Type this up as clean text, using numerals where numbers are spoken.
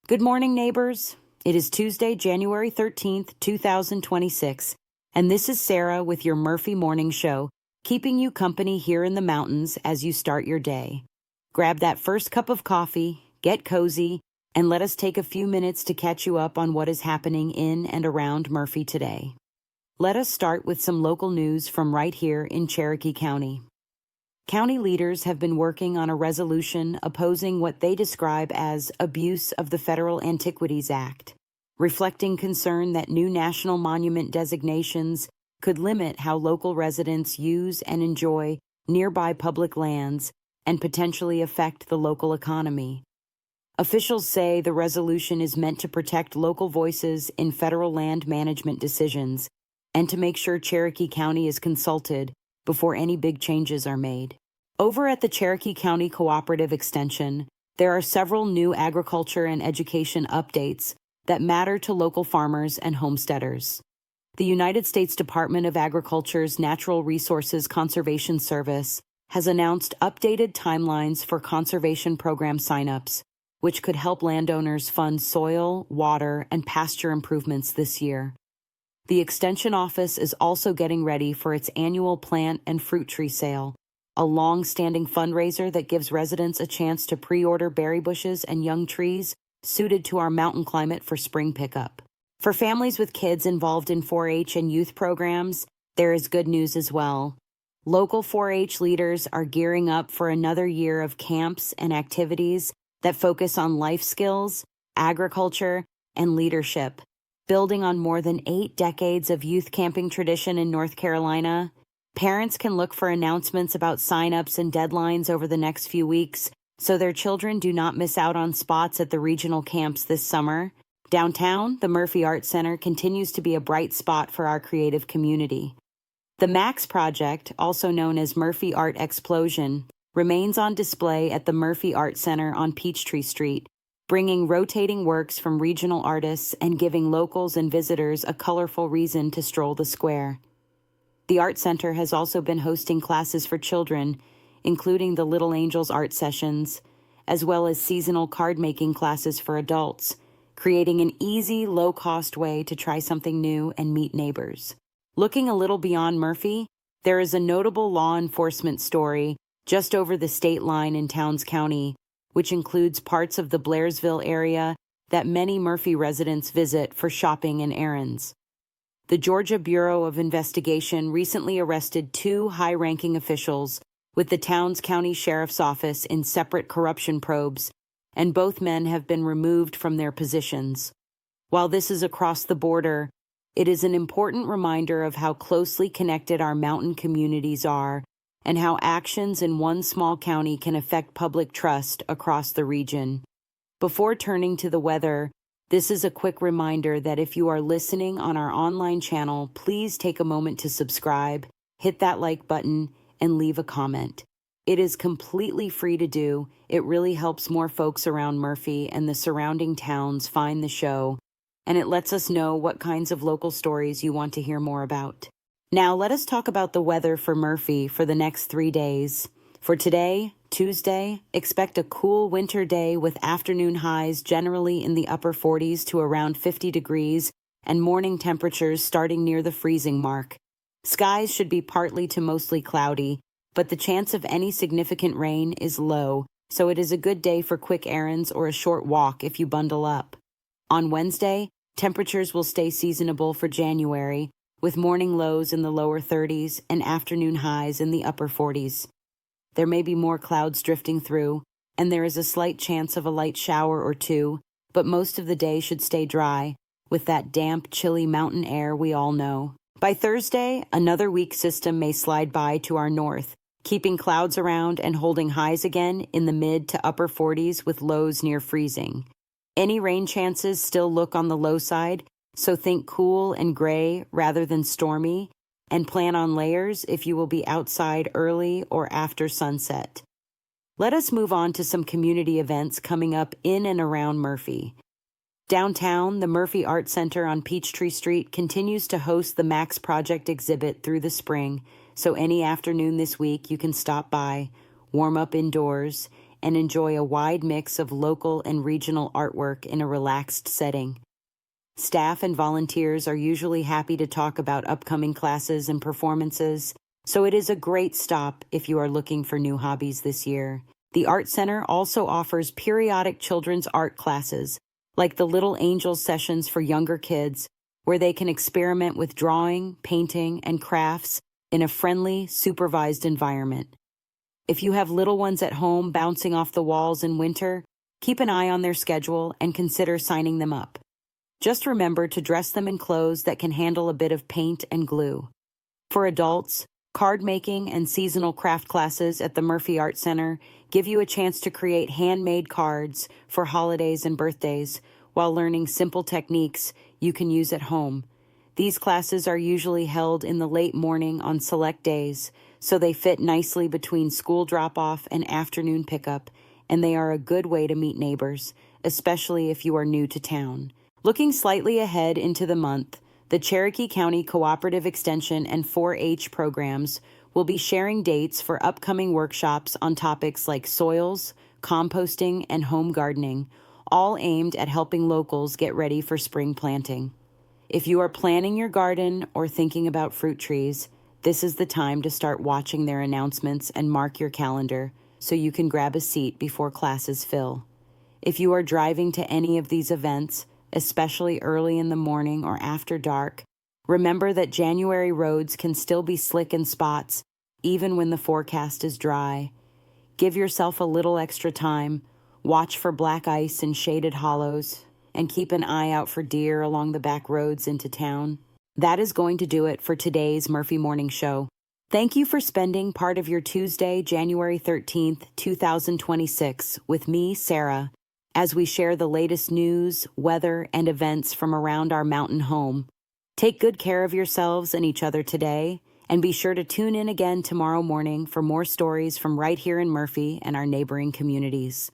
Good morning, neighbors. It is Tuesday, January 13th, 2026, and this is Sara with your Murphy Morning Show, keeping you company here in the mountains as you start your day. Grab that first cup of coffee, get cozy, and let us take a few minutes to catch you up on what is happening in and around Murphy today. Let us start with some local news from right here in Cherokee County. County leaders have been working on a resolution opposing what they describe as abuse of the Federal Antiquities Act, reflecting concern that new national monument designations could limit how local residents use and enjoy nearby public lands and potentially affect the local economy. Officials say the resolution is meant to protect local voices in federal land management decisions and to make sure Cherokee County is consulted before any big changes are made. Over at the Cherokee County Cooperative Extension, there are several new agriculture and education updates that matter to local farmers and homesteaders. The United States Department of Agriculture's Natural Resources Conservation Service has announced updated timelines for conservation program signups, which could help landowners fund soil, water, and pasture improvements this year. The Extension Office is also getting ready for its annual plant and fruit tree sale, a long-standing fundraiser that gives residents a chance to pre-order berry bushes and young trees suited to our mountain climate for spring pickup. For families with kids involved in 4-H and youth programs, there is good news as well. Local 4-H leaders are gearing up for another year of camps and activities that focus on life skills, agriculture, and leadership. Building on more than 8 decades of youth camping tradition in North Carolina, parents can look for announcements about signups and deadlines over the next few weeks so their children do not miss out on spots at the regional camps this summer. Downtown, the Murphy Art Center continues to be a bright spot for our creative community. The MAX project, also known as Murphy Art Explosion, remains on display at the Murphy Art Center on Peachtree Street, bringing rotating works from regional artists and giving locals and visitors a colorful reason to stroll the square. The Art Center has also been hosting classes for children, including the Little Angels art sessions, as well as seasonal card-making classes for adults, creating an easy, low-cost way to try something new and meet neighbors. Looking a little beyond Murphy, there is a notable law enforcement story just over the state line in Towns County, which includes parts of the Blairsville area that many Murphy residents visit for shopping and errands. The Georgia Bureau of Investigation recently arrested 2 high-ranking officials with the Towns County Sheriff's Office in separate corruption probes, and both men have been removed from their positions. While this is across the border, it is an important reminder of how closely connected our mountain communities are and how actions in one small county can affect public trust across the region. Before turning to the weather, this is a quick reminder that if you are listening on our online channel, please take a moment to subscribe, hit that like button, and leave a comment. It is completely free to do. It really helps more folks around Murphy and the surrounding towns find the show, and it lets us know what kinds of local stories you want to hear more about. Now, let us talk about the weather for Murphy for the next 3 days. For today, Tuesday, expect a cool winter day with afternoon highs generally in the upper 40s to around 50 degrees and morning temperatures starting near the freezing mark. Skies should be partly to mostly cloudy, but the chance of any significant rain is low, so it is a good day for quick errands or a short walk if you bundle up. On Wednesday, temperatures will stay seasonable for January, with morning lows in the lower 30s and afternoon highs in the upper 40s. There may be more clouds drifting through, and there is a slight chance of a light shower or two, but most of the day should stay dry, with that damp, chilly mountain air we all know. By Thursday, another weak system may slide by to our north, keeping clouds around and holding highs again in the mid to upper 40s with lows near freezing. Any rain chances still look on the low side, so think cool and gray rather than stormy, and plan on layers if you will be outside early or after sunset. Let us move on to some community events coming up in and around Murphy. Downtown, the Murphy Art Center on Peachtree Street continues to host the Max Project exhibit through the spring, so any afternoon this week you can stop by, warm up indoors, and enjoy a wide mix of local and regional artwork in a relaxed setting. Staff and volunteers are usually happy to talk about upcoming classes and performances, so it is a great stop if you are looking for new hobbies this year. The Art Center also offers periodic children's art classes, like the Little Angels sessions for younger kids, where they can experiment with drawing, painting, and crafts in a friendly, supervised environment. If you have little ones at home bouncing off the walls in winter, keep an eye on their schedule and consider signing them up. Just remember to dress them in clothes that can handle a bit of paint and glue. For adults, card making and seasonal craft classes at the Murphy Art Center give you a chance to create handmade cards for holidays and birthdays while learning simple techniques you can use at home. These classes are usually held in the late morning on select days, so they fit nicely between school drop-off and afternoon pickup, and they are a good way to meet neighbors, especially if you are new to town. Looking slightly ahead into the month, the Cherokee County Cooperative Extension and 4-H programs will be sharing dates for upcoming workshops on topics like soils, composting, and home gardening, all aimed at helping locals get ready for spring planting. If you are planning your garden or thinking about fruit trees, this is the time to start watching their announcements and mark your calendar so you can grab a seat before classes fill. If you are driving to any of these events, especially early in the morning or after dark, remember that January roads can still be slick in spots, even when the forecast is dry. Give yourself a little extra time, watch for black ice in shaded hollows, and keep an eye out for deer along the back roads into town. That is going to do it for today's Murphy Morning Show. Thank you for spending part of your Tuesday, January 13th, 2026, with me, Sara, as we share the latest news, weather, and events from around our mountain home. Take good care of yourselves and each other today, and be sure to tune in again tomorrow morning for more stories from right here in Murphy and our neighboring communities.